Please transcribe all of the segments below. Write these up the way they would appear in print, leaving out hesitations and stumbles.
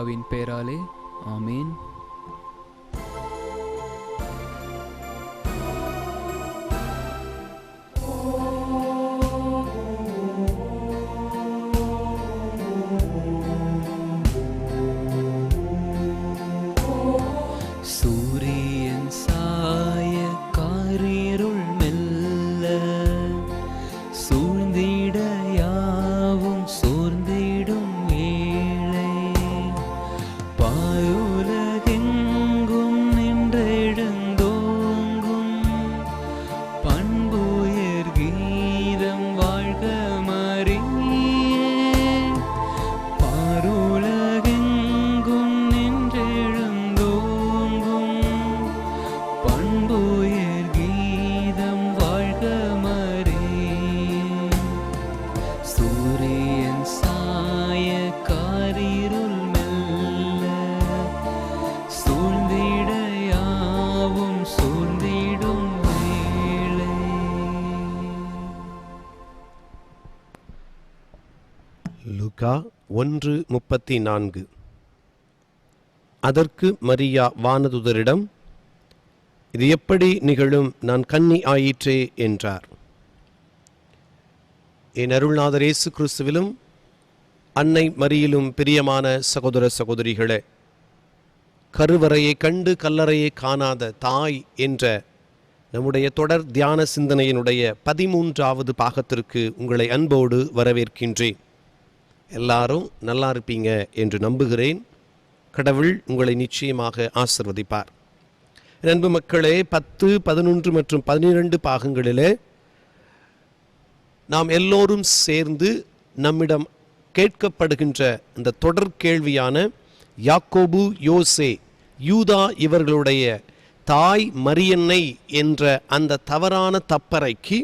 பிதாவின் பெயராலே ஆமேன். சூரியன் சாய காரிருள் மெல்ல சூழ்ந்திட யாவும் சோர்ந்திடும் ஏழை பாயுலகெங்கும் நின்றெழுந்தோங்கும் பண்புயர் கீதம் வாழ்க மரியே பாருலகெங்கும் நின்றெழுந்தோங்கும் பண்புயர் கீதம் வாழ்க மரியே சூரியன் சாய காரிருள் மெல்ல சூழ்ந்திட யாவும் சூழ்ந்திடும் வேளை. லூக்கா 1:34. அதற்கு மரியா வானதுதரிடம், இது எப்படி நிகழும், நான் கன்னி ஆயிற்றே என்றார். என் அருள்நாதர் இயேசு கிறிஸ்துவிலும் அன்னை மரியிலும் பிரியமான சகோதர சகோதரிகளே, கருவறையை கண்டு கல்லறையை காணாத தாய் என்ற நம்முடைய தொடர் தியான சிந்தனையினுடைய 13வது பாகத்திற்கு உங்களை அன்போடு வரவேற்கின்றேன். எல்லாரும் நல்லா இருப்பீங்க என்று நம்புகிறேன். கடவுள் உங்களை நிச்சயமாக ஆசிர்வதிப்பார். அன்பு மக்களே, 10, 11 மற்றும் 12 பாகங்களிலே நாம் எல்லோரும் சேர்ந்து நம்மிடம் கேட்கப்படுகின்ற இந்த தொடர் கேள்வியான யாக்கோபு, யோசே, யூதா இவர்களுடைய தாய் மரியன்னை என்ற அந்த தவறான தப்பறைக்கு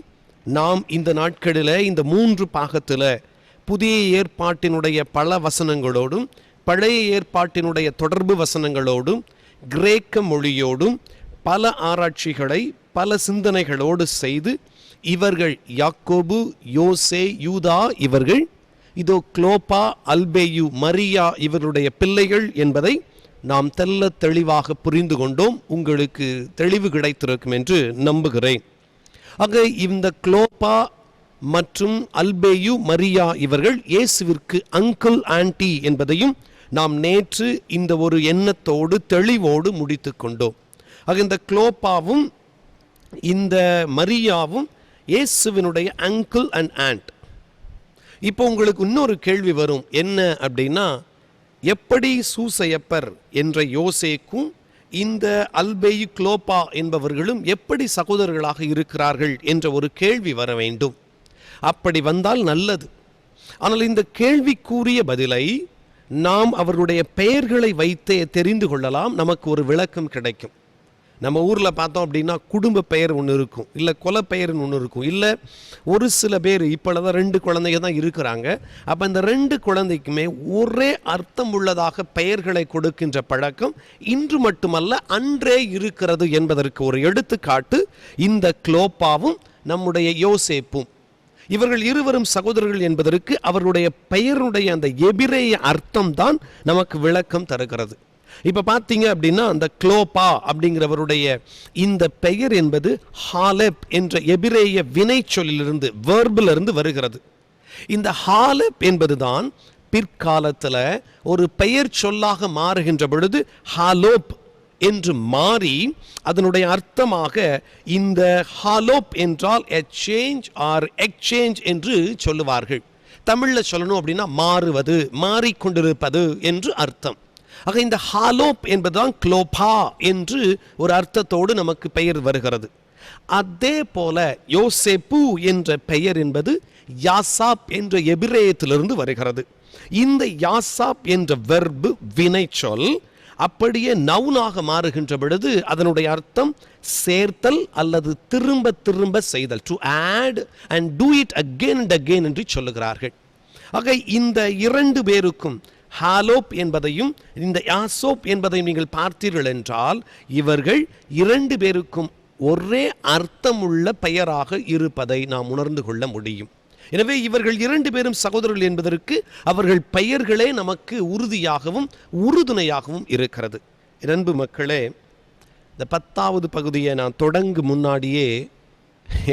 நாம் இந்த நாட்களில் இந்த 3 பாகத்தில் புதிய ஏற்பாட்டினுடைய பல வசனங்களோடும் பழைய ஏற்பாட்டினுடைய தொடர்பு வசனங்களோடும் கிரேக்க மொழியோடும் பல ஆராய்ச்சிகளை பல சிந்தனைகளோடு செய்து இவர்கள் யாக்கோபு, யோசே, யூதா இவர்கள் இதோ குளோப்பா, அல்பேயு, மரியா இவருடைய பிள்ளைகள் என்பதை நாம் தெல்ல தெளிவாக புரிந்து கொண்டோம். உங்களுக்கு தெளிவு கிடைத்திருக்கும் என்று நம்புகிறேன். ஆக இந்த குளோப்பா மற்றும் அல்பேயு, மரியா இவர்கள் இயேசுவிற்கு அங்கிள், ஆன்டி என்பதையும் நாம் நேற்று இந்த ஒரு எண்ணத்தோடு தெளிவோடு முடித்து கொண்டோம். ஆக இந்த குளோப்பாவும் இந்த மரியாவும் இயேசுவினுடைய அங்கிள் அண்ட் ஆன்ட். இப்போ உங்களுக்கு இன்னொரு கேள்வி வரும், என்ன அப்படின்னா, எப்படி சூசையப்பர் என்ற யோசேக்கும் இந்த அல்பேயு, குளோப்பா என்பவர்களும் எப்படி சகோதரர்களாக இருக்கிறார்கள் என்ற ஒரு கேள்வி வர வேண்டும். அப்படி வந்தால் நல்லது. ஆனால் இந்த கேள்விக்குரிய பதிலை நாம் அவர்களுடைய பெயர்களை வைத்தே தெரிந்து கொள்ளலாம். நமக்கு ஒரு விளக்கம் கிடைக்கும். நம்ம ஊரில் பார்த்தோம் அப்படின்னா குடும்ப பெயர் ஒன்று இருக்கும், இல்லை கொலை பெயர்னு ஒன்று இருக்கும், இல்லை ஒரு சில பேர் இப்பொழுதான் 2 குழந்தைங்க தான் இருக்கிறாங்க. அப்போ இந்த 2 குழந்தைக்குமே ஒரே அர்த்தம் உள்ளதாக பெயர்களை கொடுக்கின்ற பழக்கம் இன்று மட்டுமல்ல அன்றே இருக்கிறது என்பதற்கு ஒரு எடுத்துக்காட்டு இந்த குளோப்பாவும் நம்முடைய யோசேப்பும். இவர்கள் இருவரும் சகோதரர்கள் என்பதற்கு அவர்களுடைய பெயருடைய அந்த எபிரேய அர்த்தம் தான் நமக்கு விளக்கம் தருகிறது. இப்போ பார்த்தீங்க அப்படின்னா அந்த குளோப்பா அப்படிங்கிறவருடைய இந்த பெயர் என்பது ஹாலெப் என்ற எபிரேய வினை சொல்லிலிருந்து, வேர்பிலிருந்து வருகிறது. இந்த ஹாலெப் என்பதுதான் பிற்காலத்தில் ஒரு பெயர் சொல்லாக மாறுகின்ற பொழுது ஹாலோப் என்று மாறி அதனுடைய அர்த்தமாக இந்த ஹாலோப் என்றால் எ சேஞ்ச் ஆர் எக்ஸ்சேஞ்ச் என்று சொல்லுவார்கள். தமிழில் சொல்லணும் அப்படின்னா மாறுவது, மாறிக்கொண்டிருப்பது என்று அர்த்தம். ஆக இந்த ஹாலோப் என்பதுதான் குளோப்பா என்று ஒரு அர்த்தத்தோடு நமக்கு பெயர் வருகிறது. அதே போல யோசேப்பு என்ற பெயர் என்பது யாசாப் என்ற எபிரேயத்திலிருந்து வருகிறது. இந்த யாசாப் என்ற வெர்பு வினைச்சொல் அப்படியே நவுனாக மாறுகின்ற பொழுது அதனுடைய அர்த்தம் சேர்த்தல் அல்லது திரும்ப திரும்ப செய்தல், to add and do it again and again என்று சொல்லுகிறார்கள். ஆக இந்த 2 பேருக்கும் ஹாலோப் என்பதையும் இந்த யாசோப் என்பதையும் நீங்கள் பார்த்தீர்கள் என்றால் இவர்கள் 2 பேருக்கும் ஒரே அர்த்தமுள்ள பெயராக இருப்பதை நாம் உணர்ந்து கொள்ள முடியும். எனவே இவர்கள் 2 பேரும் சகோதரர்கள் என்பதற்கு அவர்கள் பெயர்களே நமக்கு உறுதியாகவும் உறுதுணையாகவும் இருக்கிறது. அன்பு மக்களே, இந்த 10வது பகுதியை நான் தொடங்கும் முன்னாடியே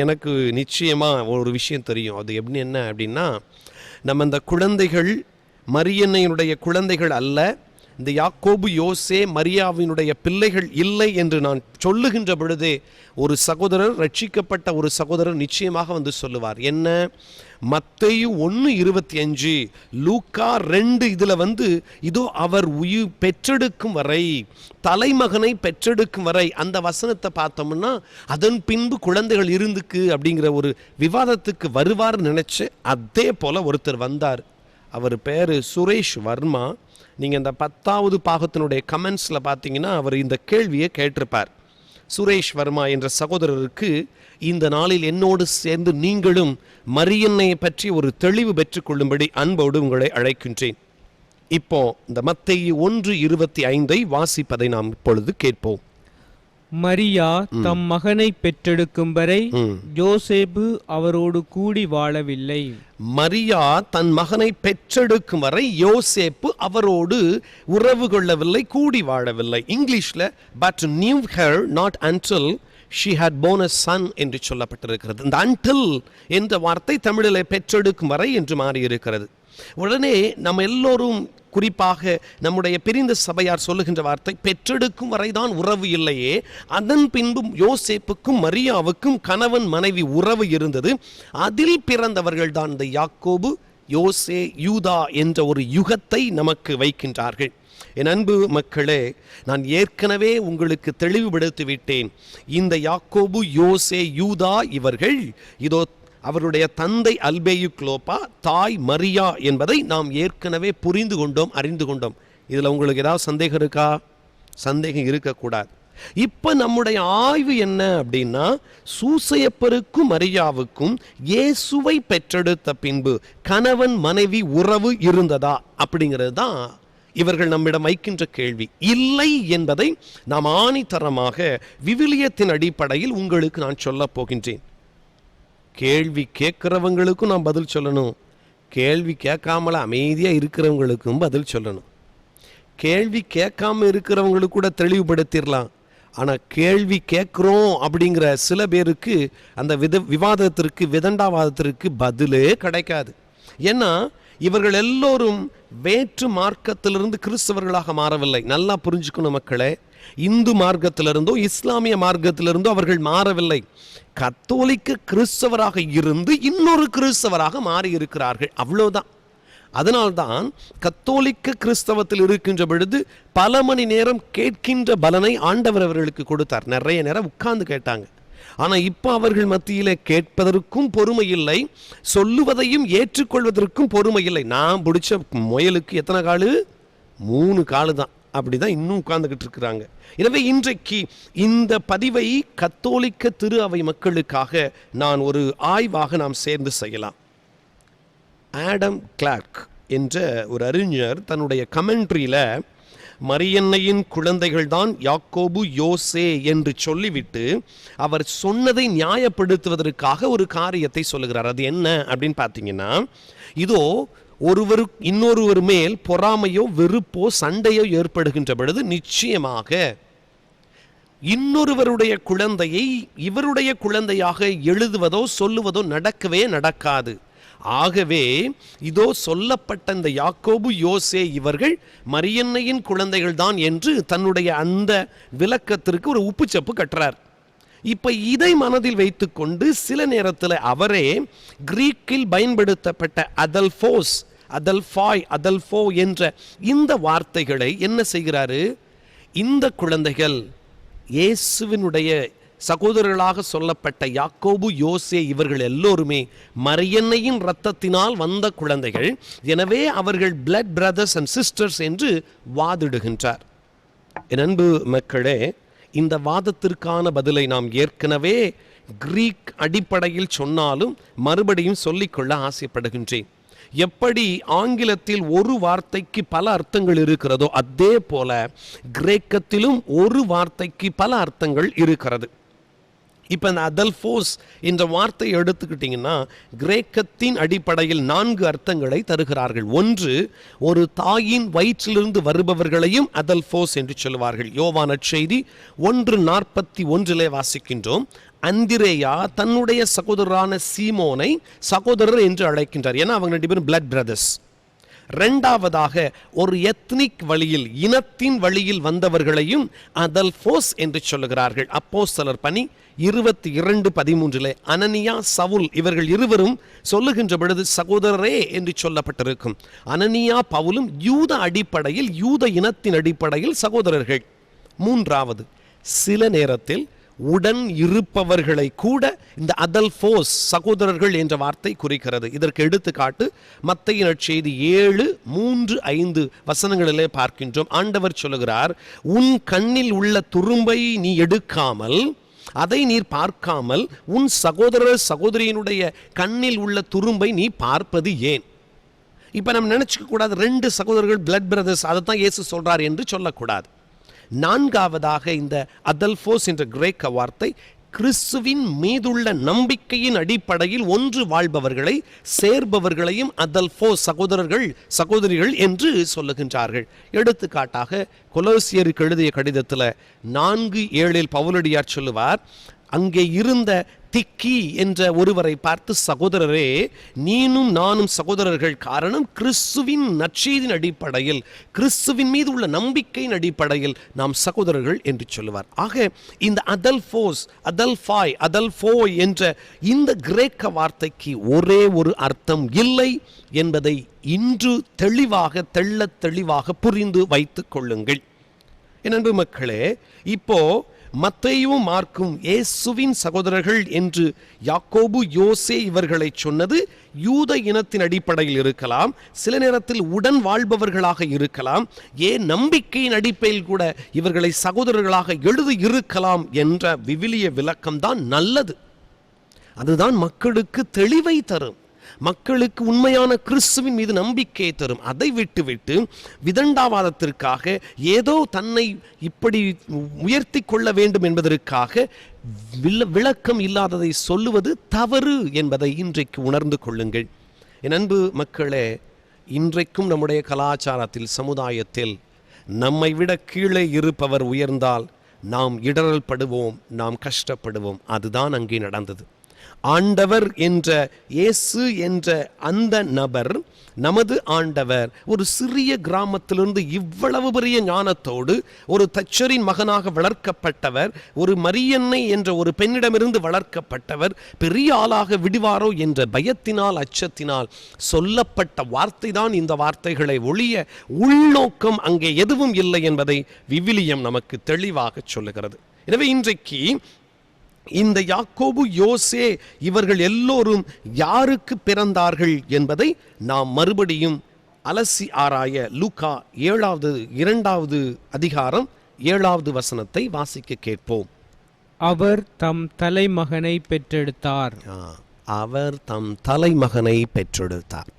எனக்கு நிச்சயமாக ஒரு விஷயம் தெரியும். அது என்ன அப்படின்னா, நம்ம இந்த குழந்தைகள் மரியன்னையினுடைய குழந்தைகள் அல்ல, இந்த யாக்கோபு யோசே மரியாவினுடைய பிள்ளைகள் இல்லை என்று நான் சொல்லுகின்ற பொழுதே ஒரு சகோதரர், ரட்சிக்கப்பட்ட ஒரு சகோதரர் நிச்சயமாக வந்து சொல்லுவார். என்ன? மத்தேயு 1:25, லூக்கா 2 இதில் வந்து இதோ அவர் உயிர் பெற்றெடுக்கும் வரை, தலைமகனை பெற்றெடுக்கும் வரை, அந்த வசனத்தை பார்த்தோம்னா அதன் பின்பு குழந்தைகள் இருந்துக்கு அப்படிங்கிற ஒரு விவாதத்துக்கு வருவார் நினைச்சு அதே போல ஒருத்தர் வந்தார். அவர் பேர் சுரேஷ் வர்மா. நீங்கள் இந்த 10வது பாகத்தினுடைய கமெண்ட்ஸில் பார்த்தீங்கன்னா அவர் இந்த கேள்வியை கேட்டிருப்பார். சுரேஷ் வர்மா என்ற சகோதரருக்கு இந்த நாளில் என்னோடு சேர்ந்து நீங்களும் மரியன்னையை பற்றி ஒரு தெளிவு பெற்றுக்கொள்ளும்படி அன்போடு உங்களை அழைக்கின்றேன். இப்போ இந்த மத்தேயு 1:25 வாசிப்பதை நாம் இப்பொழுது கேட்போம். மரியா தம் மகனை பெற்றெடுக்கும் வரை யோசேப்பு அவரோடு கூடி வாழவில்லை. மரியா தன் மகனை பெற்றெடுக்கும் வரை யோசேப்பு அவரோடு உறவு கொள்ளவில்லை, கூடி வாழவில்லை. இங்கிலீஷ்ல but knew her not until she had born a son என்று சொல்லப்பட்டிருக்கிறது. இந்த until என்ற வார்த்தை தமிழில் பெற்றெடுக்கும் வரை என்று மாறி இருக்கிறது. உடனே நம்ம எல்லோரும், குறிப்பாக நம்முடைய பிரிந்த சபையார் சொல்லுகின்ற வார்த்தை, பெற்றெடுக்கும் வரைதான் உறவு இல்லையே, அதன் பின்பும் யோசேப்புக்கும் மரியாவுக்கும் கணவன் மனைவி உறவு இருந்தது, அதில் பிறந்தவர்கள் தான் இந்த யாக்கோபு யோசே யூதா என்ற ஒரு யுகத்தை நமக்கு வைக்கின்றார்கள். என் அன்பு மக்களே, நான் ஏற்கனவே உங்களுக்கு தெளிவுபடுத்தி விட்டேன். இந்த யாக்கோபு யோசே யூதா இவர்கள் இதோ அவருடைய தந்தை அல்பேயு குளோப்பா, தாய் மரியா என்பதை நாம் ஏற்கனவே புரிந்து கொண்டோம், அறிந்து கொண்டோம். இதில் உங்களுக்கு ஏதாவது சந்தேகம் இருக்கா? சந்தேகம் இருக்கக்கூடாது. இப்போ நம்முடைய ஆய்வு என்ன அப்படின்னா, சூசையப்பருக்கும் மரியாவுக்கும் இயேசுவை பெற்றெடுத்த பின்பு கணவன் மனைவி உறவு இருந்ததா அப்படிங்கிறது தான் இவர்கள் நம்மிடம் வைக்கின்ற கேள்வி. இல்லை என்பதை நாம் ஆணித்தரமாக விவிலியத்தின் அடிப்படையில் உங்களுக்கு நான் சொல்ல போகின்றேன். கேள்வி கேட்குறவங்களுக்கும் நான் பதில் சொல்லணும், கேள்வி கேட்காமல அமைதியாக இருக்கிறவங்களுக்கும் பதில் சொல்லணும். கேள்வி கேட்காம இருக்கிறவங்களுக்கு கூட தெளிவுபடுத்திடலாம். ஆனால் கேள்வி கேட்குறோம் அப்படிங்கிற சில பேருக்கு அந்த விவாதத்திற்கு, விதண்டாவாதத்திற்கு பதிலே கிடைக்காது. ஏன்னா இவர்கள் எல்லோரும் வேற்று மார்க்கத்திலிருந்து கிறிஸ்தவர்களாக மாறவில்லை. நல்லா புரிஞ்சுக்கணும் மக்களே, இந்து மார்க்கத்திலிருந்தோ இஸ்லாமிய மார்க்கத்திலிருந்தோ அவர்கள் மாறவில்லை. கத்தோலிக்க கிறிஸ்தவராக இருந்து இன்னொரு கிறிஸ்தவராக மாறி இருக்கிறார்கள், அவ்வளோதான். அதனால்தான் கத்தோலிக்க கிறிஸ்தவத்தில் இருக்கின்ற பொழுது பல மணி நேரம் கேட்கின்ற பலனை ஆண்டவர் அவர்களுக்கு கொடுத்தார். நிறைய நேரம் உட்கார்ந்து கேட்டாங்க. ஆனால் இப்போ அவர்கள் மத்தியில் கேட்பதற்கும் பொறுமை இல்லை, சொல்லுவதையும் ஏற்றுக்கொள்வதற்கும் பொறுமை இல்லை. நான் பிடிச்ச முயலுக்கு எத்தனை காலு? 3 காலு தான். அப்படிதான் இன்னும் உட்கார்ந்துகிட்டு இருக்கிறாங்க. எனவே இன்றைக்கு இந்த பதிவை கத்தோலிக்க திரு அவை மக்களுக்காக நான் ஒரு ஆய்வாக நாம் சேர்ந்து செய்யலாம். ஆடம் கிளார்க் என்ற ஒரு அறிஞர் தன்னுடைய கமெண்ட்ரியில் மரியன்னையின் குழந்தைகள் தான் யாக்கோபு யோசே என்று சொல்லிவிட்டு அவர் சொன்னதை நியாயப்படுத்துவதற்காக ஒரு காரியத்தை சொல்லுகிறார். அது என்ன அப்படின்னு பார்த்தீங்கன்னா, இதோ ஒருவர் இன்னொருவர் மேல் பொறாமையோ வெறுப்போ சண்டையோ ஏற்படுகின்ற பொழுது நிச்சயமாக இன்னொருவருடைய குழந்தையை இவருடைய குழந்தையாக எழுதுவதோ சொல்லுவதோ நடக்கவே நடக்காது. ஆகவே இதோ சொல்லப்பட்ட இந்த யாக்கோபு யோசே இவர்கள் மரியன்னையின் குழந்தைகள் தான் என்று தன்னுடைய அந்த விளக்கத்திற்கு ஒரு உப்புச்சப்பு கட்டுறார். இப்போ இதை மனதில் வைத்துக்கொண்டு சில நேரத்தில் அவரே கிரீக்கில் பயன்படுத்தப்பட்ட அதல்ஃபோஸ், அதல்ஃபாய், அதல்ஃபோ என்ற இந்த வார்த்தைகளை என்ன செய்கிறாரு, இந்த குழந்தைகள் இயேசுவினுடைய சகோதரர்களாக சொல்லப்பட்ட யாக்கோபு யோசே இவர்கள் எல்லோருமே மரியன்னையின் இரத்தத்தினால் வந்த குழந்தைகள், எனவே அவர்கள் பிளட் பிரதர்ஸ் அண்ட் சிஸ்டர்ஸ் என்று வாதிடுகின்றார். என் அன்பு மக்களே, இந்த வாதத்திற்கான பதிலை நாம் ஏற்கனவே கிரீக் அடிப்படையில் சொன்னாலும் மறுபடியும் சொல்லிக்கொள்ள ஆசைப்படுகின்றேன். எப்படி ஆங்கிலத்தில் ஒரு வார்த்தைக்கு பல அர்த்தங்கள் இருக்கிறதோ அதே போல கிரேக்கத்திலும் ஒரு வார்த்தைக்கு பல அர்த்தங்கள் இருக்கிறது. இப்போ இந்த அதல்போஸ் என்ற வார்த்தை எடுத்துக்கிட்டிங்கன்னா கிரேக்கத்தின் அடிப்படையில் 4 அர்த்தங்களை தருகிறார்கள். ஒன்று, ஒரு தாயின் வயிற்றிலிருந்து வருபவர்களையும் அதல்போஸ் என்று சொல்லுவார்கள். யோவான் நற்செய்தி 1:41 வாசிக்கின்றோம். அந்திரேயா தன்னுடைய சகோதரரான சீமோனை சகோதரர் என்று அழைக்கின்றார். ஏன்னா அவங்க 2 பேரும் பிளட் பிரதர்ஸ். இரண்டாவதாக, ஒரு எத்னிக் வழியில், இனத்தின் வழியில் வந்தவர்களையும் அதல்போஸ் என்று சொல்லுகிறார்கள். அப்போஸ்தலர் பணி 22:13 அனனியா சவுல் இவர்கள் இருவரும் சொல்லுகின்ற பொழுது சகோதரரே என்று சொல்லப்பட்டிருக்கும். அனனியா பவுலும் யூத அடிப்படையில், யூத இனத்தின் அடிப்படையில் சகோதரர்கள். மூன்றாவது, சில நேரத்தில் உடன் இருப்பவர்களை கூட இந்த அதல்போஸ் சகோதரர்கள் என்ற வார்த்தை குறிக்கிறது. இதற்கு எடுத்துக்காட்டு மத்தேயு நற்செய்தி 7:3-5 வசனங்களிலே பார்க்கின்றோம். ஆண்டவர் சொல்லுகிறார், உன் கண்ணில் உள்ள துரும்பை நீ எடுக்காமல், அதை நீர் பார்க்காமல் உன் சகோதரர் சகோதரியினுடைய கண்ணில் உள்ள துரும்பை நீ பார்ப்பது ஏன்? இப்போ நம்ம நினைச்சுக்க கூடாது 2 சகோதரர்கள் பிளட் பிரதர்ஸ், அதை தான் இயேசு சொல்றார் என்று சொல்லக்கூடாது. நான்காவதாக, இந்த அதல்போஸ் என்ற கிரேக்க வார்த்தை கிறிஸ்துவின் மீதுள்ள நம்பிக்கையின் அடிப்படையில் ஒன்று வாழ்பவர்களை சேர்பவர்களையும் அதல்போஸ் சகோதரர்கள் சகோதரிகள் என்று சொல்லுகின்றார்கள். எடுத்துக்காட்டாக கொலோசியருக்கு எழுதிய கடிதத்தில் 4:7 பவுலடியார் சொல்லுவார், அங்கே இருந்த திக்கி என்ற ஒருவரை பார்த்து, சகோதரரே நீனும் நானும் சகோதரர்கள், காரணம் கிறிஸ்துவின் நற்செய்தியின் அடிப்படையில், கிறிஸ்துவின் மீது உள்ள நம்பிக்கையின் அடிப்படையில் நாம் சகோதரர்கள் என்று சொல்லுவார். ஆக இந்த அதல்போஸ், அதல்பாய், அதல்போய் என்ற இந்த கிரேக்க வார்த்தைக்கு ஒரே ஒரு அர்த்தம் இல்லை என்பதை இன்று தெளிவாக, தெள்ளத் தெளிவாக புரிந்து வைத்துக் கொள்ளுங்கள். என் அன்பு மக்களே, இப்போ மத்தேயுவும் மார்க்கும் இயேசுவின் சகோதரர்கள் என்று யாக்கோபு யோசே இவர்களை சொன்னது யூத இனத்தின் அடிப்படையில் இருக்கலாம், சில நேரத்தில் உடன் வாழ்பவர்களாக இருக்கலாம், ஏன் நம்பிக்கையின் அடிப்படையில் கூட இவர்களை சகோதரர்களாக எழுதி இருக்கலாம் என்ற விவிலிய விளக்கம்தான் நல்லது. அதுதான் மக்களுக்கு தெளிவை தரும், மக்களுக்கு உண்மையான கிறிஸ்துவின் மீது நம்பிக்கையை தரும். அதை விட்டுவிட்டு விதண்டாவாதத்திற்காக, ஏதோ தன்னை இப்படி உயர்த்தி கொள்ள வேண்டும் என்பதற்காக விளக்கம் இல்லாததை சொல்லுவது தவறு என்பதை இன்றைக்கு உணர்ந்து கொள்ளுங்கள். என் அன்பு மக்களே, இன்றைக்கும் நம்முடைய கலாச்சாரத்தில், சமுதாயத்தில் நம்மை விட கீழே இருப்பவர் உயர்ந்தால் நாம் இடறல் படுவோம், நாம் கஷ்டப்படுவோம். அதுதான் அங்கே நடந்தது. ஆண்டவர் என்ற இயேசு என்ற அந்த நபர், நமது ஆண்டவர், ஒரு சிறிய கிராமத்திலிருந்து இவ்வளவு பெரிய ஞானத்தோடு ஒரு தச்சரின் மகனாக வளர்க்கப்பட்டவர், ஒரு மரியன்னை என்ற ஒரு பெண்ணிடமிருந்து வளர்க்கப்பட்டவர், பெரிய ஆளாக விடுவாரோ என்ற பயத்தினால், அச்சத்தினால் சொல்லப்பட்ட வார்த்தை தான் இந்த வார்த்தைகளை ஒழிய உள்நோக்கம் அங்கே எதுவும் இல்லை என்பதை விவிலியம் நமக்கு தெளிவாக சொல்லுகிறது. எனவே இன்றைக்கு இந்த யாக்கோபு யோசே இவர்கள் எல்லோரும் யாருக்கு பிறந்தார்கள் என்பதை நாம் மறுபடியும் அலசி ஆராய லூக்கா 2வது அதிகாரம் 7வது வசனத்தை வாசிக்க கேட்போம். அவர் தம் தலைமகனை பெற்றெடுத்தார். அவர் தம் தலைமகனை பெற்றெடுத்தார்.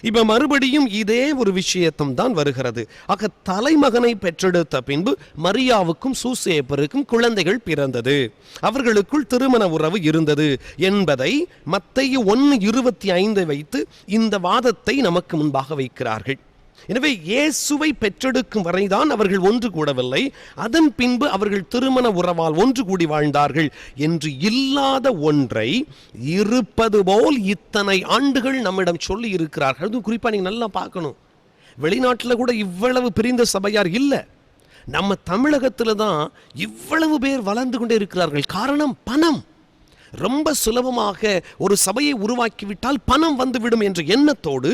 இப்ப மறுபடியும் இதே ஒரு விஷயத்தும் தான் வருகிறது. ஆக தலைமகனை பெற்றெடுத்த பின்பு மரியாவுக்கும் சூசேப்பருக்கும் குழந்தைகள் பிறந்தது, அவர்களுக்குள் திருமண உறவு இருந்தது என்பதை மத்தேயு 1:25 வைத்து இந்த வாதத்தை நமக்கு முன்பாக வைக்கிறார்கள். எனவே இயேசுவை பெற்றெடுக்கும் வரைதான் அவர்கள் ஒன்று கூடவில்லை, அதன் பின்பு அவர்கள் திருமண உறவால் ஒன்று கூடி வாழ்ந்தார்கள் என்று இல்லாத ஒன்றை இருப்பது போல் இத்தனை ஆண்டுகள் நம்மிடம் சொல்லி இருக்கிறார்கள். அதுவும் குறிப்பாக நீங்கள் நல்லா பார்க்கணும், வெளிநாட்டில் கூட இவ்வளவு பிரிந்த சபையார் இல்லை, நம்ம தமிழகத்தில் தான் இவ்வளவு பேர் வளர்ந்து கொண்டே இருக்கிறார்கள். காரணம் பணம். ரொம்ப சுலபமாக ஒரு சபையை உருவாக்கிவிட்டால் பணம் வந்துவிடும் என்ற எண்ணத்தோடு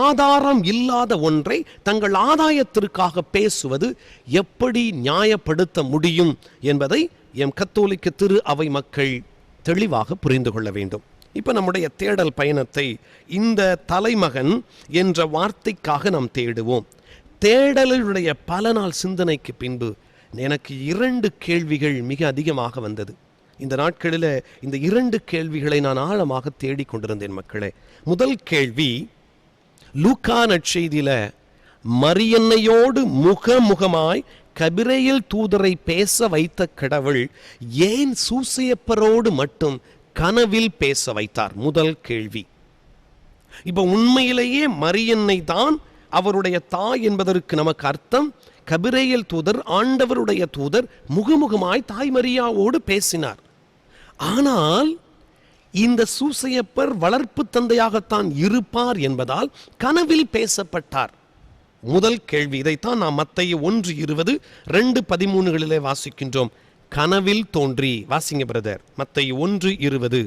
ஆதாரம் இல்லாத ஒன்றை தங்கள் ஆதாயத்திற்காக பேசுவது எப்படி நியாயப்படுத்த முடியும் என்பதை எம் கத்தோலிக்க திரு அவை மக்கள் தெளிவாக புரிந்து கொள்ள வேண்டும். இப்போ நம்முடைய தேடல் பயணத்தை இந்த தலைமகன் என்ற வார்த்தைக்காக நாம் தேடுவோம். தேடலுடைய பல நாள் சிந்தனைக்கு பின்பு எனக்கு 2 கேள்விகள் மிக அதிகமாக வந்தது. இந்த நாட்களில் இந்த 2 கேள்விகளை நான் ஆழமாக தேடிக்கொண்டிருந்தேன் மக்களே. முதல் கேள்வி, லூக்கா நற்செய்தியில மரியன்னையோடு முகமுகமாய் கபிரேயல் தூதரை பேச வைத்த கடவுள் ஏன் சூசையப்பரோடு மட்டும் கனவில் பேச வைத்தார்? முதல் கேள்வி. இப்ப உண்மையிலேயே மரியன்னை தான் அவருடைய தாய் என்பதற்கு நமக்கு அர்த்தம், கபிரேயல் தூதர், ஆண்டவருடைய தூதர் முகமுகமாய் தாய் மரியாவோடு பேசினார். ஆனால் இந்த சூசையப்பர் வளர்ப்பு தந்தையாகத்தான் இருப்பார் என்பதால் கனவில் பேசப்பட்டார். முதல் கேள்வி. இதைத்தான் நாம் மத்தேயு 1:20, 2:13 வாசிக்கின்றோம். கனவில் தோன்றி. வாசிங்க பிரதர், மத்தேயு 1:20.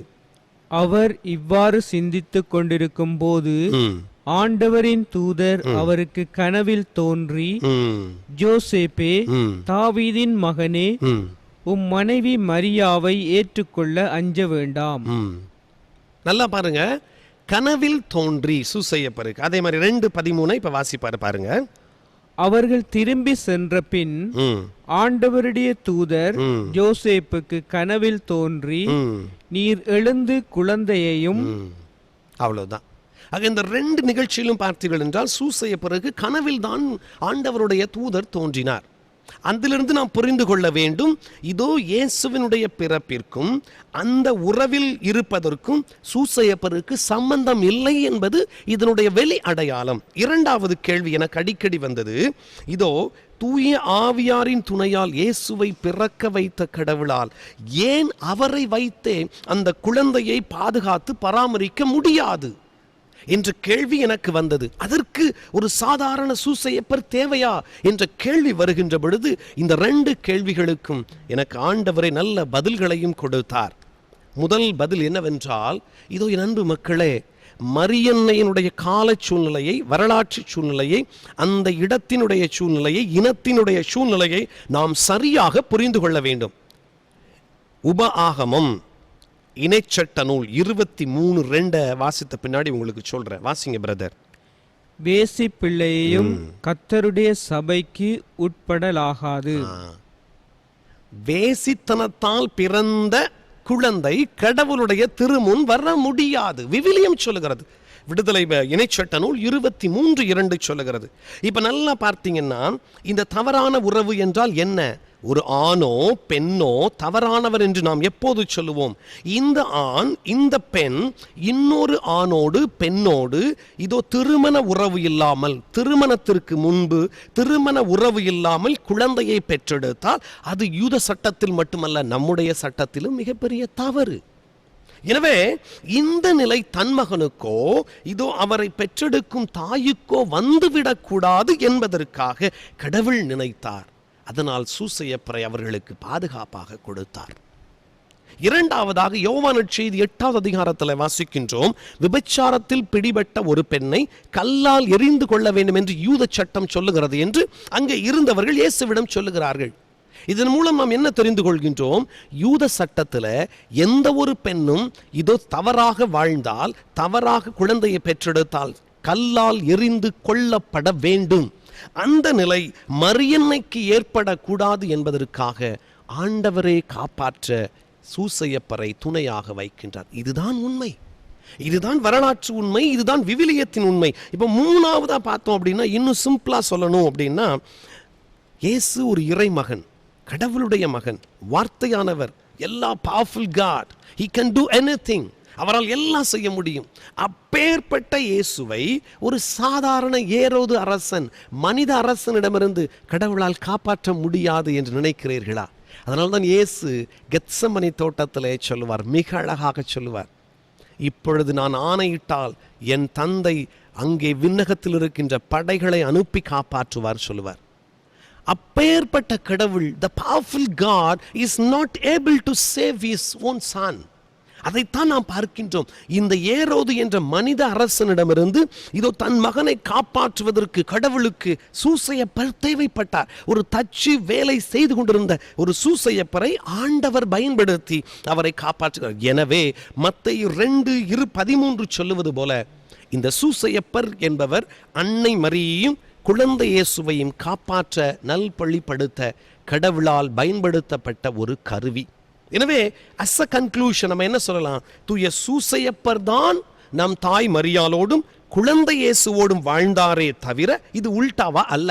அவர் இவ்வாறு சிந்தித்துக் கொண்டிருக்கும் போது ஆண்டவரின் தூதர் அவருக்கு கனவில் தோன்றி, ஜோசேப்பே, தாவீதின் மகனே, உம் மனைவி மரியாவை ஏற்றுக்கொள்ள அஞ்ச வேண்டாம். நல்லா பாருங்க, கனவில் தோன்றி சூசையப்பருக்கு. அதே மாதிரி 2:13 இப்ப வாசிப்பாரு பாருங்க. அவர்கள் திரும்பி சென்ற பின் ஆண்டவருடைய தூதர் ஜோசேப்புக்கு கனவில் தோன்றி, நீர் எழுந்து குழந்தையையும். அவ்வளவுதான். ஆக இந்த 2 நிகழ்ச்சியிலும் பார்த்தீர்கள் என்றால் சூசையப்பருக்கு கனவில் தான் ஆண்டவருடைய தூதர் தோன்றினார். அதிலிருந்து நாம் புரிந்து கொள்ள வேண்டும், இதோ இயேசுவினுடைய பிறப்பிற்கும் அந்த உறவில் இருப்பதற்கும் சூசையப்பருக்கு சம்பந்தம் இல்லை என்பது இதனுடைய வெளி அடையாளம். இரண்டாவது கேள்வி எனக்கு அடிக்கடி வந்தது, இதோ தூய ஆவியாரின் துணையால் இயேசுவை பிறக்க வைத்த கடவுளால் ஏன் அவரை வைத்தே அந்த குழந்தையை பாதுகாத்து பராமரிக்க முடியாது என்ற கேள்வி எனக்கு வந்தது. அதற்கு ஒரு சாதாரண சூசையப்பர் தேவையா என்ற கேள்வி வருகின்ற பொழுது இந்த 2 கேள்விகளுக்கும் எனக்கு ஆண்டவரை நல்ல பதில்களையும் கொடுத்தார். முதல் பதில் என்னவென்றால், இதோ என் அன்பு மக்களே, மரியன்னையினுடைய கால சூழ்நிலையை, வரலாற்று சூழ்நிலையை, அந்த இடத்தினுடைய சூழ்நிலையை, இனத்தினுடைய சூழ்நிலையை நாம் சரியாக புரிந்து கொள்ள வேண்டும். உப ஆகமம் இணைச்சட்ட நூல் 23:2 வாசித்த பின்னாடி உங்களுக்கு சொல்றேன். வாசிங்க பிரதர். வேசி பிள்ளையையும் கர்த்தருடைய சபைக்கு உட்படலாகாது. வேசித்தனத்தால் பிறந்த குழந்தை கடவுளுடைய திருமுன் வர முடியாது விவிலியம் சொல்லுகிறது. விடுதலை இணைச்சட்ட நூல் 23:2 சொல்லுகிறது. இப்ப நல்லா பார்த்தீங்கன்னா, இந்த தவறான உறவு என்றால் என்ன? ஒரு ஆணோ பெண்ணோ தவறானவர் என்று நாம் எப்போது சொல்லுவோம்? இந்த ஆண், இந்த பெண் இன்னொரு ஆணோடு பெண்ணோடு இதோ திருமண உறவு இல்லாமல், திருமணத்திற்கு முன்பு திருமண உறவு இல்லாமல் குழந்தையை பெற்றெடுத்தால் அது யூத சட்டத்தில் மட்டுமல்ல, நம்முடைய சட்டத்திலும் மிகப்பெரிய தவறு. எனவே இந்த நிலை தன் மகனுக்கோ இதோ அவரை பெற்றெடுக்கும் தாயுக்கோ வந்துவிடக்கூடாது என்பதற்காக கடவுள் நினைத்தார். அதனால் சூசையப்பரை அவர்களுக்கு பாதுகாப்பாக கொடுத்தார். இரண்டாவதாக யோவான் நற்செய்தி 8வது அதிகாரத்தில் வாசிக்கின்றோம், விபச்சாரத்தில் பிடிபட்ட ஒரு பெண்ணை கல்லால் எறிந்து கொள்ள வேண்டும் என்று யூத சட்டம் சொல்லுகிறது என்று அங்கே இருந்தவர்கள் இயேசுவிடம் சொல்லுகிறார்கள். இதன் மூலம் நாம் என்ன தெரிந்து கொள்கின்றோம்? யூத சட்டத்தில் எந்த ஒரு பெண்ணும் இதோ தவறாக வாழ்ந்தால், தவறாக குழந்தையை பெற்றெடுத்தால் கல்லால் எறிந்து கொள்ளப்பட வேண்டும். அந்த நிலை மரியன்னைக்கு ஏற்படக்கூடாது என்பதற்காக ஆண்டவரே காப்பாற்ற சூசையப்பரை துணையாக வைக்கின்றார். இதுதான் உண்மை, இதுதான் வரலாற்று உண்மை, இதுதான் விவிலியத்தின் உண்மை. இப்போ மூணாவதா பார்த்தோம் அப்படின்னா, இன்னும் சிம்பிளா சொல்லணும் அப்படின்னா, இயேசு ஒரு இறைமகன், கடவுளுடைய மகன், வார்த்தையானவர், எல்லா powerful God, he can do anything, அவரால் எல்லாம் செய்ய முடியும். அப்பேற்பட்ட இயேசுவை ஒரு சாதாரண ஏரோது அரசன், மனித அரசனிடமிருந்து கடவுளால் காப்பாற்ற முடியாது என்று நினைக்கிறீர்களா? அதனால்தான் இயேசு கெத்சமனி தோட்டத்திலே சொல்லுவார், மிக அழகாக சொல்லுவார், இப்பொழுது நான் ஆணையிட்டால் என் தந்தை அங்கே விண்ணகத்தில் இருக்கின்ற படைகளை அனுப்பி காப்பாற்றுவார் சொல்லுவார். அப்பேற்பட்ட கடவுள், the powerful God is not able to save his own son. அதைத்தான் நாம் பார்க்கின்றோம். இந்த ஏரோது என்ற மனித அரசனிடமிருந்து இதோ தன் மகனை காப்பாற்றுவதற்கு கடவுளுக்கு சூசையப்பர் தேவைப்பட்டார். ஒரு தச்சு வேலை செய்து கொண்டிருந்த ஒரு சூசையப்பரை ஆண்டவர் பயன்படுத்தி அவரை காப்பாற்றுகிறார். எனவே மத்தேயு 2:13 சொல்லுவது போல, இந்த சூசையப்பர் என்பவர் அன்னை மரியையும் குழந்தை இயேசுவையும் காப்பாற்ற நல்பழிப்படுத்த கடவுளால் பயன்படுத்தப்பட்ட ஒரு கருவி. எனவே as a conclusion நம்ம என்ன சொல்லலாம்? தூய சூசையப்பர் தான் நம் தாய் மரியாளோடும் குழந்தை இயேசுவோடும் வாழ்ந்தாரே தவிர இது உல்டாவா அல்ல.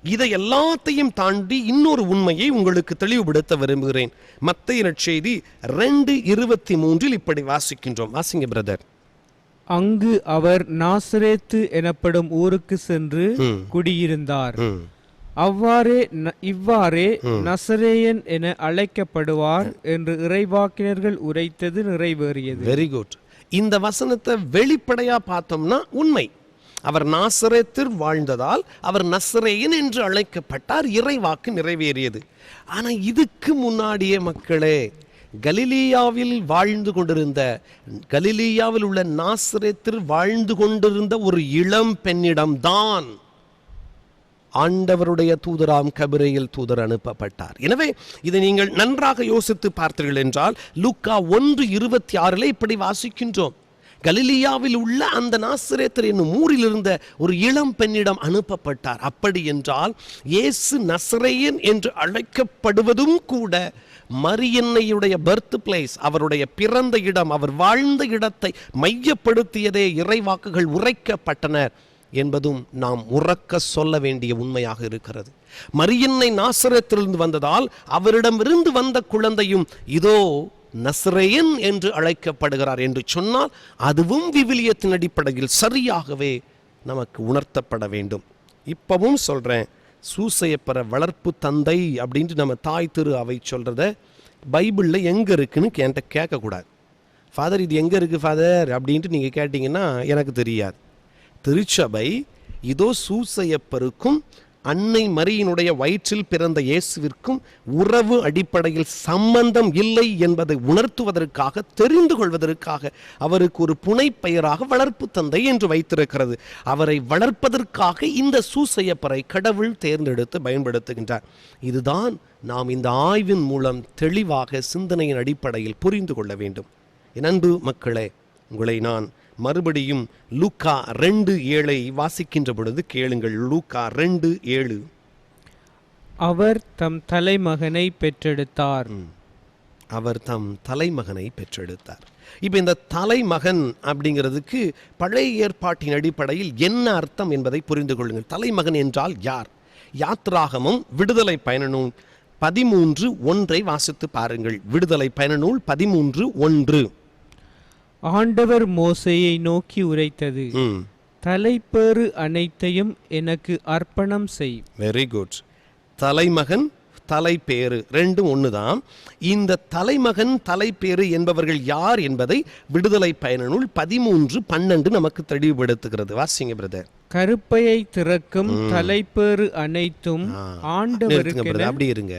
இதை எல்லாத்தையும் தாண்டி இன்னொரு உண்மையை உங்களுக்கு தெளிவுபடுத்த விரும்புகிறேன். மத்தேயு நற்செய்தி 2:23 இப்படி வாசிக்கின்றோம். வாசிங்க பிரதர். அங்கு அவர் நாசரேத்து எனப்படும் ஊருக்கு சென்று குடியிருந்தார். இவ்வாறே நசரேயன் என அழைக்கப்படுவார் என்று இறைவாக்கினர்கள் உரைத்தது நிறைவேறியது. Very good. இந்த வசனத்தை வெளிப்படையா பார்த்தோம்னா உண்மை. அவர் நாசரேத்தில் வாழ்ந்ததால் அவர் நசரேயன் என்று அழைக்கப்பட்டார். இறைவாக்கு நிறைவேறியது. ஆனா இதுக்கு முன்னாடியே மக்களே, கலிலேயாவில் உள்ள நாசரேத்தில் வாழ்ந்து கொண்டிருந்த ஒரு இளம் பெண்ணிடம்தான் ஆண்டவருடைய தூதராம் கபிரேல் தூதர் அனுப்பப்பட்டார். எனவே இதை நீங்கள் நன்றாக யோசித்து பார்த்தீர்கள் என்றால் லூக்கா 1:26 இப்படி வாசிக்கின்றோம். கலிலேயாவில் உள்ள அந்த நாசரேத்தர் என்னும் ஊரில் இருந்த ஒரு இளம் பெண்ணிடம் அனுப்பப்பட்டார். அப்படி என்றால் இயேசு நசரேயன் என்று அழைக்கப்படுவதும் கூட மரியன்னையுடைய பர்த் பிளேஸ், அவருடைய பிறந்த இடம், அவர் வாழ்ந்த இடத்தை மையப்படுத்தியதே இறைவாக்குகள் உரைக்கப்பட்டன என்பதும் நாம் உறக்க சொல்ல வேண்டிய உண்மையாக இருக்கிறது. மரியன்னை நாசரேத்திலிருந்து வந்ததால் அவரிடமிருந்து வந்த குழந்தையும் இதோ நசரேயன் என்று அழைக்கப்படுகிறார் என்று சொன்னால் அதுவும் விவிலியத்தின் அடிப்படையில் சரியாகவே நமக்கு உணர்த்தப்பட வேண்டும். இப்பவும் சொல்றேன், சூசையப்பற வளர்ப்பு தந்தை அப்படின்ட்டு நம்ம தாய் திரு அவை சொல்றத பைபிளில் எங்க இருக்குன்னு என்கிட்ட கேட்கக்கூடாது. ஃபாதர் இது எங்க இருக்கு ஃபாதர் அப்படின்ட்டு நீங்க கேட்டீங்கன்னா எனக்கு தெரியாது. திருச்சபை இதோ சூசையப்பருக்கும் அன்னை மரியினுடைய வயிற்றில் பிறந்த இயேசுவிற்கும் உறவு அடிப்படையில் சம்பந்தம் இல்லை என்பதை உணர்த்துவதற்காக, தெரிந்து கொள்வதற்காக அவருக்கு ஒரு புனைப்பெயராக வளர்ப்பு தந்தை என்று வைத்திருக்கிறது. அவரை வளர்ப்பதற்காக இந்த சூசையப்பரை கடவுள் தேர்ந்தெடுத்து பயன்படுத்துகின்றார். இதுதான் நாம் இந்த ஆய்வின் மூலம் தெளிவாக சிந்தனையின் அடிப்படையில் புரிந்து கொள்ள வேண்டும். என் அன்பு மக்களே, உங்களை நான் மறுபடியும் லூக்கா 2:7 வாசிக்கின்ற பொழுது கேளுங்கள். லூக்கா 2:7. அவர் தம் தலைமகனை பெற்றெடுத்தார். அவர் தம் தலைமகனை பெற்றெடுத்தார். இப்போ இந்த தலைமகன் அப்படிங்கிறதுக்கு பழைய ஏற்பாட்டின் அடிப்படையில் என்ன அர்த்தம் என்பதை புரிந்து கொள்ளுங்கள். தலைமகன் என்றால் யார்? யாத்ராகமம் விடுதலை பயண நூல் 13:1 வாசித்து பாருங்கள். விடுதலை பயண நூல் 13:1. ஆண்டவர் மோசேயை நோக்கி உரைத்தது, தலைப்பேறு அனைத்தையும் எனக்கு அர்ப்பணம் செய். Very good. தலைமகன் தலைப்பேறு ரெண்டும் ஒண்ணுதான். இந்த தலைமகன் தலைப்பேறு என்பவர்கள் யார் என்பதை விடுதலை பயண நூல் 13:12 நமக்கு தெளிவுபடுத்துகிறது. வாசிங்க பிரதர். கருப்பையை திறக்கும் தலைப்பேறு அனைத்தும் ஆண்டவருக்கு. அப்படி இருங்க.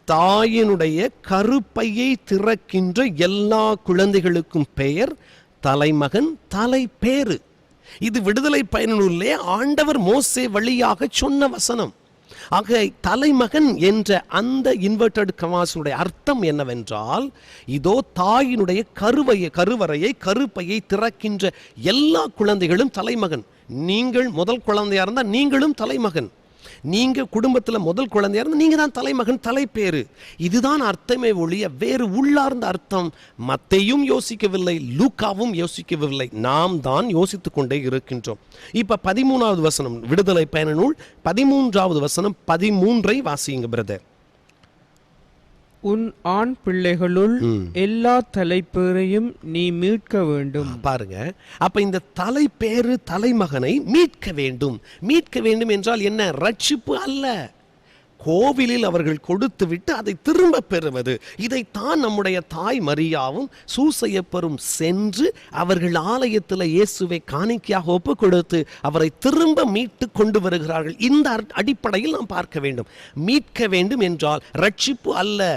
தாயினுடைய கருப்பையை திறக்கின்ற எல்லா குழந்தைகளுக்கும் பெயர் தலைமகன் தலைப்பேறு. இது விடுதலை பயண நூலிலே ஆண்டவர் மோசே வழியாக சொன்ன வசனம். ஆக தலைமகன் என்ற அந்த இன்வெர்டட் கமாஸுடைய அர்த்தம் என்னவென்றால், இதோ தாயினுடைய கருவறையை கருப்பையை திறக்கின்ற எல்லா குழந்தைகளும் தலைமகன். நீங்கள் முதல் குழந்தையா இருந்தால் நீங்களும் தலைமகன். நீங்க குடும்பத்துல முதல் குழந்தையா இருந்தால் நீங்க தான் தலைமகன் தலைப்பேறு. இதுதான் அர்த்தமே ஒழிய வேறு உள்ளார்ந்த அர்த்தம் மத்தேயும் யோசிக்கவில்லை, லூக்காவும் யோசிக்கவில்லை. நாம் தான் யோசித்துக் கொண்டே இருக்கின்றோம். இப்ப 13வது வசனம், விடுதலை பயண நூல் 13வது வசனம் 13 வாசியுங்க பிரதர். உன் ஆண் பிள்ளைகளுள் எல்லா தலைப்பேரையும் நீ மீட்க வேண்டும். பாருங்க, அப்ப இந்த தலைப்பேறு தலைமகனை மீட்க வேண்டும். மீட்க வேண்டும் என்றால் என்ன? ரட்சிப்பு அல்ல, கோவிலில் அவர்கள் கொடுத்து விட்டு அதை திரும்ப பெறுவது. இதைத்தான் நம்முடைய தாய் மரியாவும் சூசையப்பரும் சென்று அவர்கள் ஆலயத்தில் இயேசுவை காணிக்கையாக ஒப்பு கொடுத்து அவரை திரும்ப மீட்டு கொண்டு வருகிறார்கள். இந்த அடிப்படையில் நாம் பார்க்க வேண்டும். மீட்க வேண்டும் என்றால் ரட்சிப்பு அல்ல,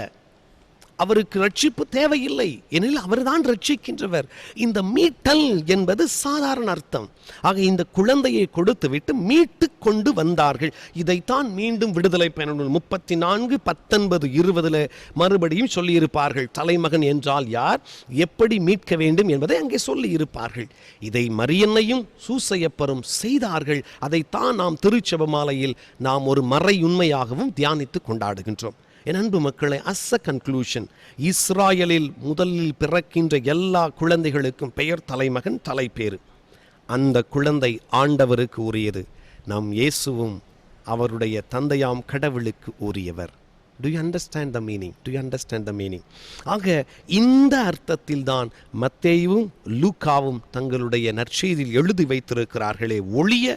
அவருக்கு ரட்சிப்பு தேவையில்லை, எனில் அவர்தான் ரட்சிக்கின்றவர். இந்த மீட்டல் என்பது சாதாரண அர்த்தம். ஆக இந்த குழந்தையை கொடுத்து விட்டு மீட்டு கொண்டு வந்தார்கள். இதைத்தான் மீண்டும் விடுதலை பயண நூல் 34:19-20 மறுபடியும் சொல்லியிருப்பார்கள். தலைமகன் என்றால் யார், எப்படி மீட்க வேண்டும் என்பதை அங்கே சொல்லி இருப்பார்கள். இதை மரியன்னையும் சூசையப்பரும் செய்தார்கள். அதைத்தான் நாம் திருச்செப மாலையில் நாம் ஒரு மறை உண்மையாகவும் தியானித்து கொண்டாடுகின்றோம். என் அன்பு மக்களை, அஸ் அ கன்க்ளூஷன், இஸ்ராயலில் முதலில் பிறக்கின்ற எல்லா குழந்தைகளுக்கும் பெயர் தலைமகன் தலைப்பேறு. அந்த குழந்தை ஆண்டவருக்கு உரியது. நம் இயேசுவும் அவருடைய தந்தையாம் கடவுளுக்கு உரியவர். Do you understand the meaning? Do you understand the meaning? ஆக இந்த அர்த்தத்தில் தான் மத்தேயுவும் லூக்காவும் தங்களுடைய நற்செய்தியில் எழுதி வைத்திருக்கிறார்களே ஒழிய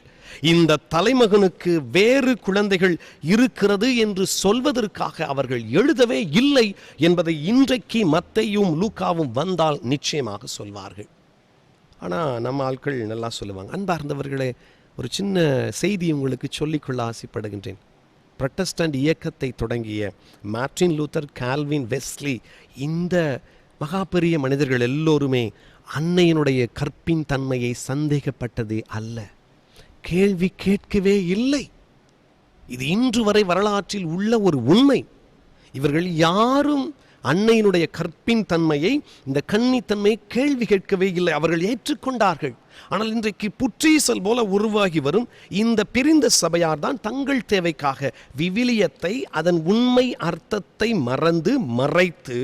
இந்த தலைமகனுக்கு வேறு குழந்தைகள் இருக்கிறது என்று சொல்வதற்காக அவர்கள் எழுதவே இல்லை என்பதை இன்றைக்கு மத்தேயும் லூக்காவும் வந்தால் நிச்சயமாக சொல்வார்கள். ஆனால் நம்ம ஆட்கள் நல்லா சொல்லுவாங்க. அன்பார்ந்தவர்களே, ஒரு சின்ன செய்தி உங்களுக்கு சொல்லிக்கொள்ள ஆசைப்படுகின்றேன். புரட்டஸ்டன்ட் இயக்கத்தை தொடங்கிய மார்ட்டின் லூத்தர், கால்வின், வெஸ்லி, இந்த மகா பெரிய மனிதர்கள் எல்லோருமே அன்னையினுடைய கற்பின் தன்மையை சந்தேகப்பட்டதே அல்ல, கேள்வி கேட்கவே இல்லை. இது இன்று வரை வரலாற்றில் உள்ள ஒரு உண்மை. இவர்கள் யாரும் அன்னையினுடைய கற்பின் தன்மையை, இந்த கன்னித்தன்மையை கேள்வி கேட்கவே இல்லை, அவர்கள் ஏற்றுக்கொண்டார்கள். ஆனால் இன்றைக்கு புற்றீசல் போல உருவாகி வரும் இந்த பிரிந்த சபையார் தான் தங்கள் தேவைக்காக விவிலியத்தை அதன் உண்மை அர்த்தத்தை மறைத்து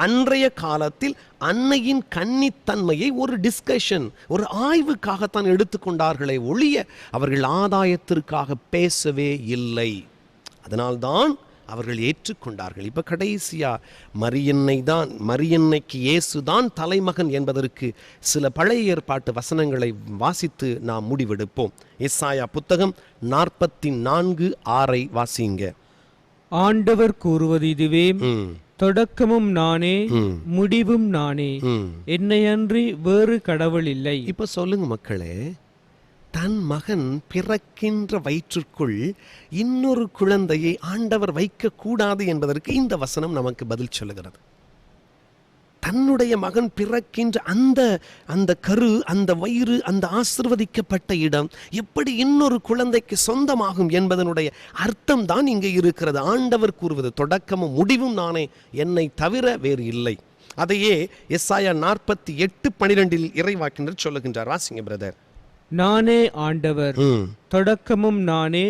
அன்றைய காலத்தில் அன்னையின் கன்னித்தன்மையை ஒரு டிஸ்கஷன், ஒரு ஆய்வுக்காகத்தான் எடுத்துக்கொண்டார்களே ஒழிய அவர்கள் ஆதாயத்திற்காக பேசவே இல்லை. அதனால்தான் அவர்கள் ஏற்றுக்கொண்டார்கள். இப்போ கடைசியா மரியன்னைக்கு இயேசுதான் தலைமகன் என்பதற்கு சில பழைய ஏற்பாட்டு வசனங்களை வாசித்து நாம் முடிவெடுப்போம். எசாயா புத்தகம் 44:6 வாசிங்க. ஆண்டவர் கூறுவது இதுவே, தொடக்கமும் நானே, முடிவும் நானே, என்னையன்றி வேறு கடவுள் இல்லை. இப்ப சொல்லுங்க மக்களே, தன் மகன் பிறக்கின்ற வயிற்றுக்குள் இன்னொரு குழந்தையை ஆண்டவர் வைக்கக்கூடாது என்பதற்கு இந்த வசனம் நமக்கு பதில் சொல்லுகிறது. தன்னுடைய மகன் பிறக்கின்ற அந்த கரு, அந்த வயிறு, அந்த ஆசிர்வதிக்கப்பட்ட இடம் எப்படி இன்னொரு குழந்தைக்கு சொந்தமாகும் என்பதனுடைய அர்த்தம் தான் இங்கே இருக்கிறது. ஆண்டவர் கூறுவது தொடக்கமும் முடிவும் நானே, என்னை தவிர வேறு இல்லை. அதையே எசாயா 48:12 இறைவாக்கினர் சொல்லுகின்றார். வாசிங்க பிரதர். நானே ஆண்டவர், தொடக்கமும் நானே,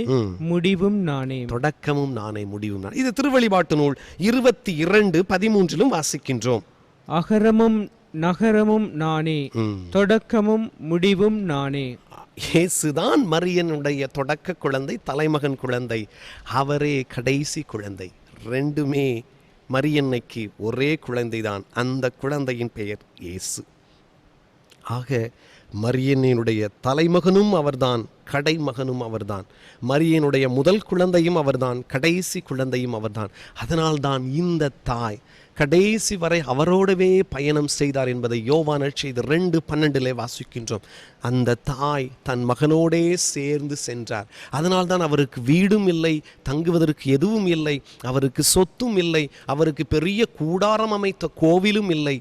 முடிவும் நானே. தொடக்கமும் நானே, முடிவும் நானே. இது திருவெளிப்பாட்டு நூல் 22:13 வாசிக்கின்றோம். அகரமும் நகரமும் நானே, தொடக்கமும் முடிவும் நானே. இயேசுதான் மரியனுடைய தொடக்க குழந்தை, தலைமகன் குழந்தை, அவரே கடைசி குழந்தை. ரெண்டுமே மரியன்னைக்கு ஒரே குழந்தைதான். அந்த குழந்தையின் பெயர் இயேசு. ஆக மரியனுடைய தலைமகனும் அவர்தான், கடைமகனும் அவர்தான். மரியனுடைய முதல் குழந்தையும் அவர்தான், கடைசி குழந்தையும் அவர்தான். அதனால்தான் இந்த தாய் கடைசி வரை அவரோடவே பயணம் செய்தார் என்பதை யோவான் நற்செய்தி 2:12 வாசிக்கின்றோம். அந்த தாய் தன் மகனோடே சேர்ந்து சென்றார். அதனால்தான் அவருக்கு வீடும் இல்லை, தங்குவதற்கு எதுவும் இல்லை, அவருக்கு சொத்தும் இல்லை, அவருக்கு பெரிய கூடாரம் அமைத்த கோவிலும் இல்லை.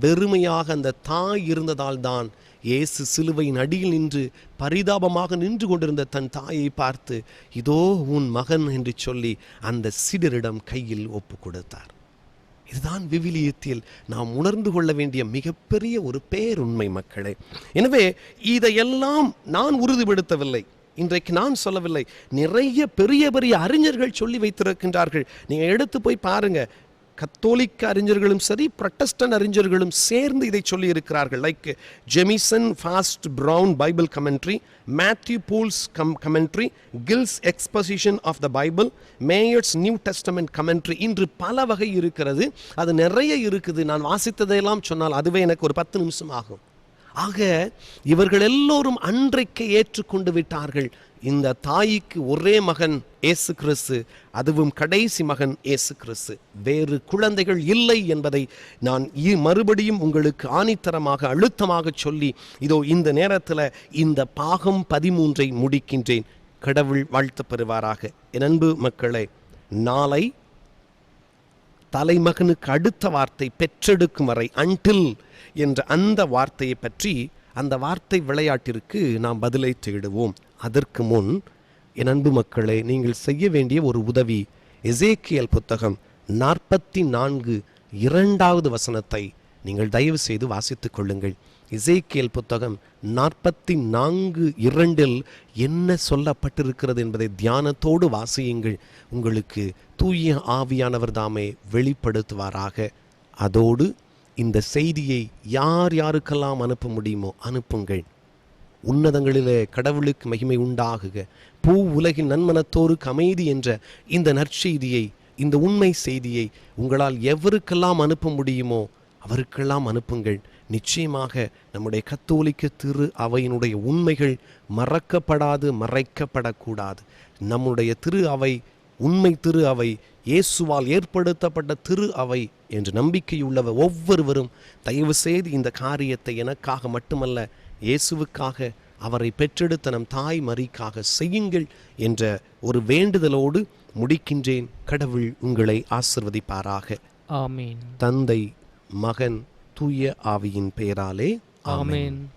வெறுமையாக அந்த தாய் இருந்ததால் தான் இயேசு சிலுவையின் அடியில் நின்று பரிதாபமாக நின்று கொண்டிருந்த தன் தாயை பார்த்து, இதோ உன் மகன் என்று சொல்லி அந்த சிடரிடம் கையில் ஒப்பு கொடுத்தார். இதுதான் விவிலியத்தில் நாம் உணர்ந்து கொள்ள வேண்டிய மிகப்பெரிய ஒரு பேருண்மை மக்களே. எனவே இதையெல்லாம் நான் உறுதிப்படுத்தவில்லை, இன்றைக்கு நான் சொல்லவில்லை. நிறைய பெரிய பெரிய அறிஞர்கள் சொல்லி வைத்திருக்கின்றார்கள். நீங்கள் எடுத்து போய் பாருங்க. கத்தோலிக்க அறிஞர்களும் சரி, புரட்டஸ்டன்ட் அறிஞர்களும் சேர்ந்து இதை சொல்லி இருக்கிறார்கள். Like Jamieson Fausset Brown Bible commentary, Matthew Poole's commentary, Gill's exposition of the Bible, Meyer's New Testament commentary, இன்று பல வகை இருக்கிறது. அது நிறைய இருக்குது. நான் வாசித்ததையெல்லாம் சொன்னால் அதுவே எனக்கு ஒரு 10 நிமிஷம் ஆகும். ஆக இவர்கள் எல்லோரும் அன்றைக்கு ஏற்றுக்கொண்டு விட்டார்கள். இந்த தாய்க்கு ஒரே மகன் இயேசு கிறிஸ்து, அதுவும் கடைசி மகன் இயேசு கிறிஸ்து. வேறு குழந்தைகள் இல்லை என்பதை நான் மறுபடியும் உங்களுக்கு ஆணித்தரமாக அழுத்தமாக சொல்லி இதோ இந்த நேரத்தில் இந்த பாகம் 13 முடிக்கின்றேன். கடவுள் வாழ்த்து பெறுவாராக. என் அன்பு மக்களே, நாளை தலைமகனுக்கு அடுத்த வார்த்தை பெற்றெடுக்கும் வரை, அன்டில் என்ற அந்த வார்த்தையை பற்றி, அந்த வார்த்தை விளையாட்டிற்கு நாம் பதிலை தேடுவோம். அதற்கு முன் என் அன்பு மக்களே, நீங்கள் செய்ய வேண்டிய ஒரு உதவி, எசேக்கியேல் புத்தகம் 44:2 வசனத்தை நீங்கள் தயவு செய்து வாசித்துக் கொள்ளுங்கள். எசேக்கியேல் புத்தகம் 44:2 என்ன சொல்லப்பட்டிருக்கிறது என்பதை தியானத்தோடு வாசியுங்கள். உங்களுக்கு தூய ஆவியானவர் தாமே வெளிப்படுத்துவாராக. அதோடு இந்த செய்தியை யார் யாருக்கெல்லாம் அனுப்ப முடியுமோ அனுப்புங்கள். உன்னதங்களிலே கடவுளுக்கு மகிமை உண்டாகுக, பூ உலகின் நன்மனத்தோருக்கு அமைதி என்ற இந்த நற்செய்தியை, இந்த உண்மை செய்தியை உங்களால் எவருக்கெல்லாம் அனுப்ப முடியுமோ அவருக்கெல்லாம் அனுப்புங்கள். நிச்சயமாக நம்முடைய கத்தோலிக்க திரு அவையினுடைய உண்மைகள் மறக்கப்படாது, மறைக்கப்படக்கூடாது. நம்முடைய திரு அவை உண்மை திரு அவை, இயேசுவால் ஏற்படுத்தப்பட்ட திரு அவை என்று நம்பிக்கையுள்ளவ ஒவ்வொருவரும் தயவு செய்து இந்த காரியத்தை எனக்காக மட்டுமல்ல, இயேசுவுக்காக, அவரை பெற்றெடுத்த நம் தாய் மரிக்காக செய்யுங்கள் என்ற ஒரு வேண்டுதலோடு முடிக்கின்றேன். கடவுள் உங்களை ஆசிர்வதிப்பாராக. ஆமேன். தந்தை, மகன், தூய ஆவியின் பெயராலே ஆமேன். ஆமென்.